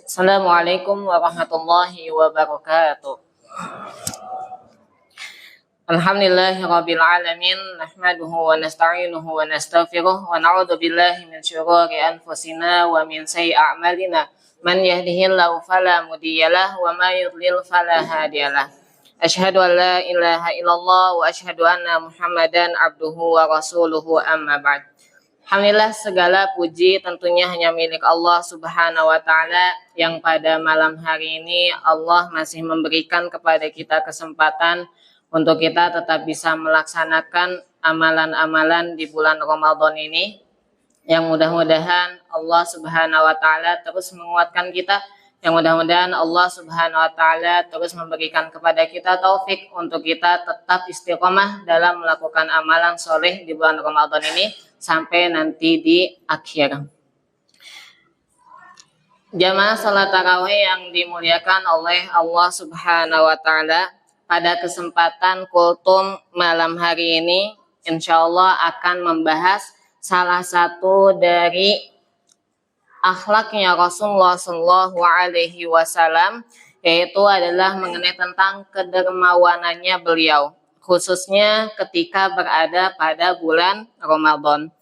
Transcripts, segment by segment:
Assalamualaikum warahmatullahi wabarakatuh. Alhamdulillahirabbil alamin, nahmaduhu wa nasta'inuhu wa nastaghfiruh wa na'udzu billahi min syururi anfusina wa min sayyi'ati a'malina. Man yahdihillahu fala mudhiyalah wa may yudlil fala hadiyalah. Asyhadu an la ilaha illallah wa asyhadu anna Muhammadan abduhu wa rasuluhu, amma ba'd. Alhamdulillah, segala puji tentunya hanya milik Allah Subhanahu wa Ta'ala, yang pada malam hari ini Allah masih memberikan kepada kita kesempatan untuk kita tetap bisa melaksanakan amalan-amalan di bulan Ramadan ini, yang mudah-mudahan Allah Subhanahu wa Ta'ala terus menguatkan kita, yang mudah-mudahan Allah Subhanahu wa Ta'ala terus memberikan kepada kita taufik untuk kita tetap istiqomah dalam melakukan amalan soleh di bulan Ramadan ini sampai nanti di akhir. Jamaah salat tarawih yang dimuliakan oleh Allah Subhanahu wa Ta'ala, pada kesempatan kultum malam hari ini insyaallah akan membahas salah satu dari akhlaknya Rasulullah Shallallahu Alaihi Wasallam, yaitu adalah mengenai tentang kedermawanannya beliau, khususnya ketika berada pada bulan Ramadan.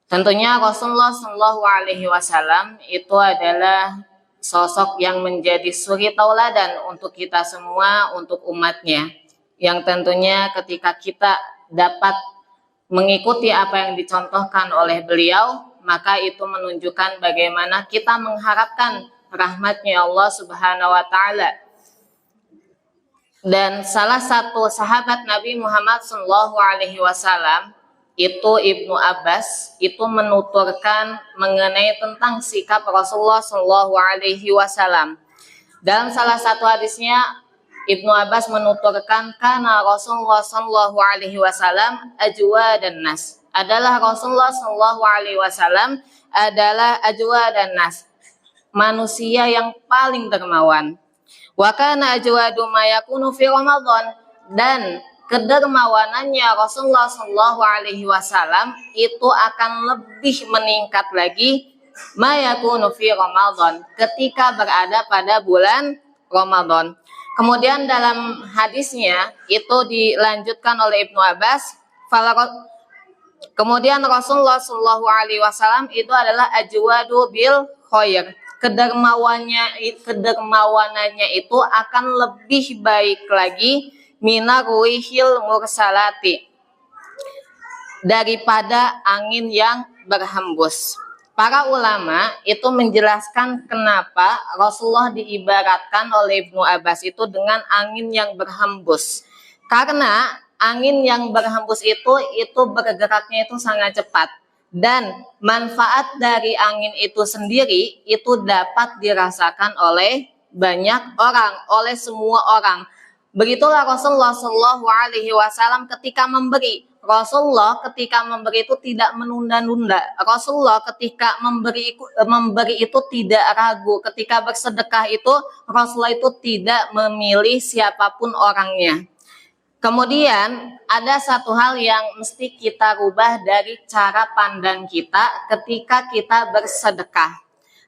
Tentunya Rasulullah Shallallahu Alaihi Wasallam itu adalah sosok yang menjadi suri tauladan untuk kita semua, untuk umatnya, yang tentunya ketika kita dapat mengikuti apa yang dicontohkan oleh beliau, maka itu menunjukkan bagaimana kita mengharapkan rahmatnya Allah Subhanahu wa Ta'ala. Dan salah satu sahabat Nabi Muhammad SAW itu Ibnu Abbas, itu menuturkan mengenai tentang sikap Rasulullah SAW. Dalam salah satu hadisnya Ibnu Abbas menuturkan, karena Rasulullah SAW ajwa dan nas, adalah Rasulullah SAW adalah ajwa dan nas, manusia yang paling dermawan. Wa kana ajwadu ma yakunu fi Ramadan, dan kedermawanannya Rasulullah SAW itu akan lebih meningkat lagi ma yakunu fi Ramadan, ketika berada pada bulan Ramadan. Kemudian dalam hadisnya itu dilanjutkan oleh Ibnu Abbas, kemudian Rasulullah SAW itu adalah ajwadu bil khair, kedermawanannya itu akan lebih baik lagi minaruihil mursalati, daripada angin yang berhembus. Para ulama itu menjelaskan kenapa Rasulullah diibaratkan oleh Ibnu Abbas itu dengan angin yang berhembus. Karena angin yang berhembus itu bergeraknya itu sangat cepat, dan manfaat dari angin itu sendiri itu dapat dirasakan oleh banyak orang, oleh semua orang. Begitulah Rasulullah Shallallahu Alaihi Wasallam ketika memberi. Rasulullah ketika memberi itu tidak menunda-nunda. Rasulullah ketika memberi itu tidak ragu. Ketika bersedekah itu Rasulullah itu tidak memilih siapapun orangnya. Kemudian ada satu hal yang mesti kita rubah dari cara pandang kita ketika kita bersedekah.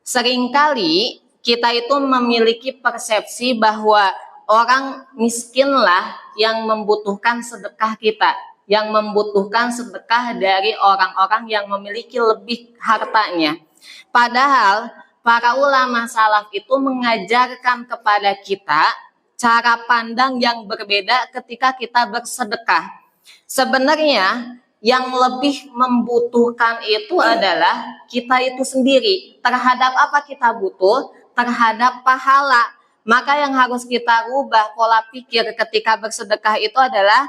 Seringkali kita itu memiliki persepsi bahwa orang miskinlah yang membutuhkan sedekah kita, yang membutuhkan sedekah dari orang-orang yang memiliki lebih hartanya. Padahal para ulama salaf itu mengajarkan kepada kita cara pandang yang berbeda ketika kita bersedekah. Sebenarnya yang lebih membutuhkan itu adalah kita itu sendiri. Terhadap apa kita butuh? Terhadap pahala. Maka yang harus kita rubah pola pikir ketika bersedekah itu adalah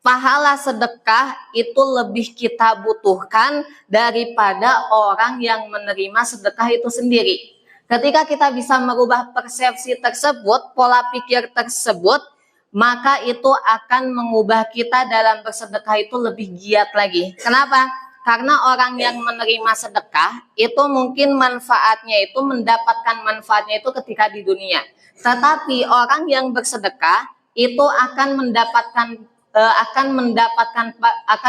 pahala sedekah itu lebih kita butuhkan daripada orang yang menerima sedekah itu sendiri. Ketika kita bisa merubah persepsi tersebut, pola pikir tersebut, maka itu akan mengubah kita dalam bersedekah itu lebih giat lagi. Kenapa? Karena orang yang menerima sedekah itu mungkin manfaatnya itu mendapatkan manfaatnya itu ketika di dunia. Tetapi orang yang bersedekah itu akan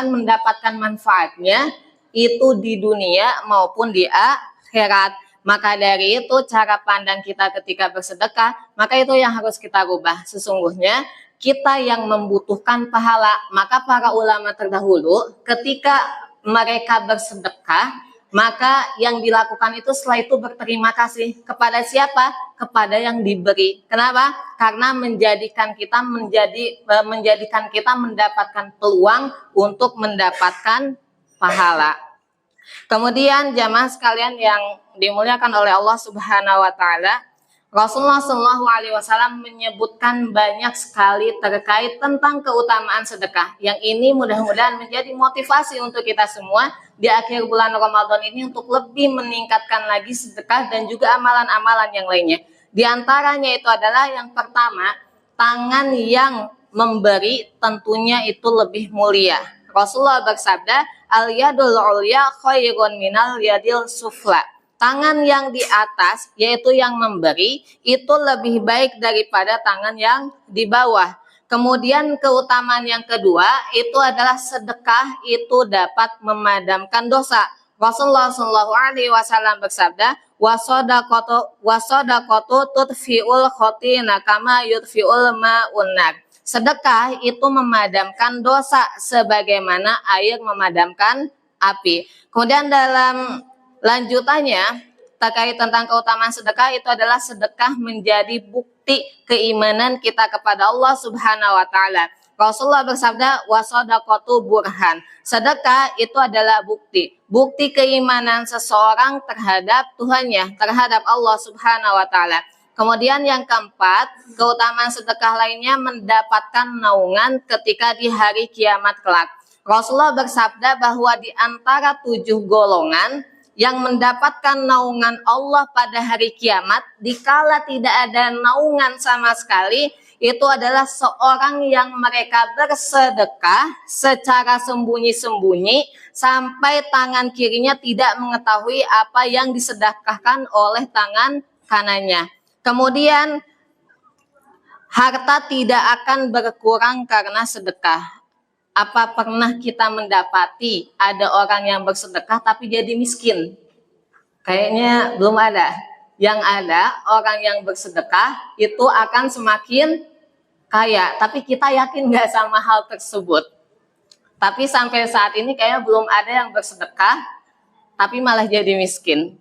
mendapatkan manfaatnya itu di dunia maupun di akhirat. Maka dari itu cara pandang kita ketika bersedekah, maka itu yang harus kita rubah. Sesungguhnya kita yang membutuhkan pahala. Maka para ulama terdahulu ketika mereka bersedekah, maka yang dilakukan itu setelah itu berterima kasih kepada siapa? Kepada yang diberi. Kenapa? Karena menjadikan kita mendapatkan peluang untuk mendapatkan pahala. Kemudian jamaah sekalian yang dimuliakan oleh Allah Subhanahu wa taala, Rasulullah Shallallahu alaihi wasallam menyebutkan banyak sekali terkait tentang keutamaan sedekah. Yang ini mudah-mudahan menjadi motivasi untuk kita semua di akhir bulan Ramadan ini untuk lebih meningkatkan lagi sedekah dan juga amalan-amalan yang lainnya. Di antaranya itu adalah yang pertama, tangan yang memberi tentunya itu lebih mulia. Rasulullah bersabda, al-yadul ulya khairun minal yadil sufla. Tangan yang di atas, yaitu yang memberi, itu lebih baik daripada tangan yang di bawah. Kemudian keutamaan yang kedua, itu adalah sedekah itu dapat memadamkan dosa. Rasulullah SAW bersabda, wasodaqatu tudfi'ul khotina kama yudfi'ul ma'unnar. Sedekah itu memadamkan dosa sebagaimana air memadamkan api. Kemudian dalam lanjutannya terkait tentang keutamaan sedekah itu adalah sedekah menjadi bukti keimanan kita kepada Allah Subhanahu wa taala. Rasulullah bersabda, wasodaqatu burhan. Sedekah itu adalah bukti keimanan seseorang terhadap Tuhannya, terhadap Allah Subhanahu wa taala. Kemudian yang keempat, keutamaan sedekah lainnya mendapatkan naungan ketika di hari kiamat kelak. Rasulullah bersabda bahwa di antara 7 golongan yang mendapatkan naungan Allah pada hari kiamat, dikala tidak ada naungan sama sekali, itu adalah seorang yang mereka bersedekah secara sembunyi-sembunyi sampai tangan kirinya tidak mengetahui apa yang disedekahkan oleh tangan kanannya. Kemudian harta tidak akan berkurang karena sedekah. Apa pernah kita mendapati ada orang yang bersedekah tapi jadi miskin? Kayaknya belum ada. Yang ada orang yang bersedekah itu akan semakin kaya. Tapi kita yakin nggak sama hal tersebut? Tapi sampai saat ini kayaknya belum ada yang bersedekah tapi malah jadi miskin.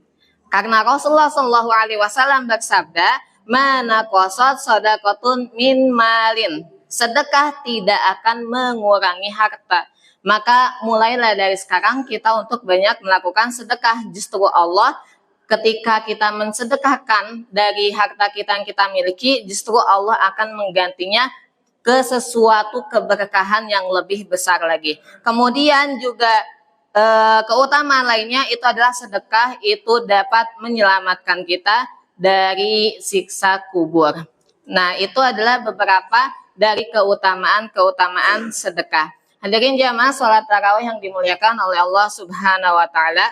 Karena Rasulullah Shallallahu alaihi wasallam bersabda, "Mana qasad sadaqatun min malin." Sedekah tidak akan mengurangi harta. Maka mulailah dari sekarang kita untuk banyak melakukan sedekah. Justru Allah ketika kita mensedekahkan dari harta kita yang kita miliki, justru Allah akan menggantinya ke sesuatu keberkahan yang lebih besar lagi. Kemudian juga keutamaan lainnya itu adalah sedekah itu dapat menyelamatkan kita dari siksa kubur. Nah, itu adalah beberapa dari keutamaan sedekah. Hadirin jamaah salat tarawih yang dimuliakan oleh Allah Subhanahu wa taala,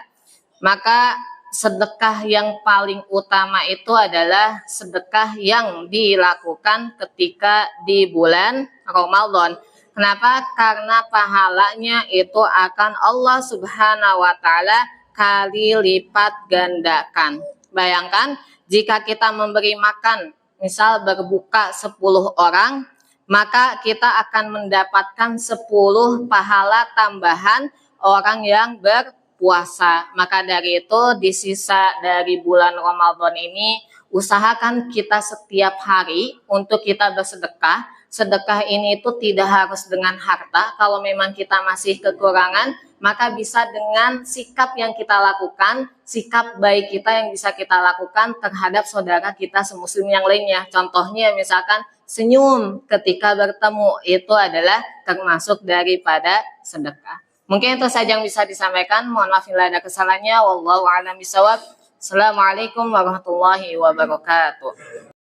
maka sedekah yang paling utama itu adalah sedekah yang dilakukan ketika di bulan Ramadan. Kenapa? Karena pahalanya itu akan Allah Subhanahu wa taala kali lipat gandakan. Bayangkan jika kita memberi makan, misal berbuka 10 orang, maka kita akan mendapatkan 10 pahala tambahan orang yang berpuasa. Maka dari itu di sisa dari bulan Ramadan ini usahakan kita setiap hari untuk kita bersedekah. Sedekah ini itu tidak harus dengan harta. Kalau memang kita masih kekurangan, maka bisa dengan sikap yang kita lakukan, sikap baik kita yang bisa kita lakukan terhadap saudara kita semuslim yang lainnya. Contohnya misalkan senyum ketika bertemu, itu adalah termasuk daripada sedekah. Mungkin itu saja yang bisa disampaikan. Mohon maaf bila ada kesalahannya. Wallahu a'lam bishawab. Assalamualaikum warahmatullahi wabarakatuh.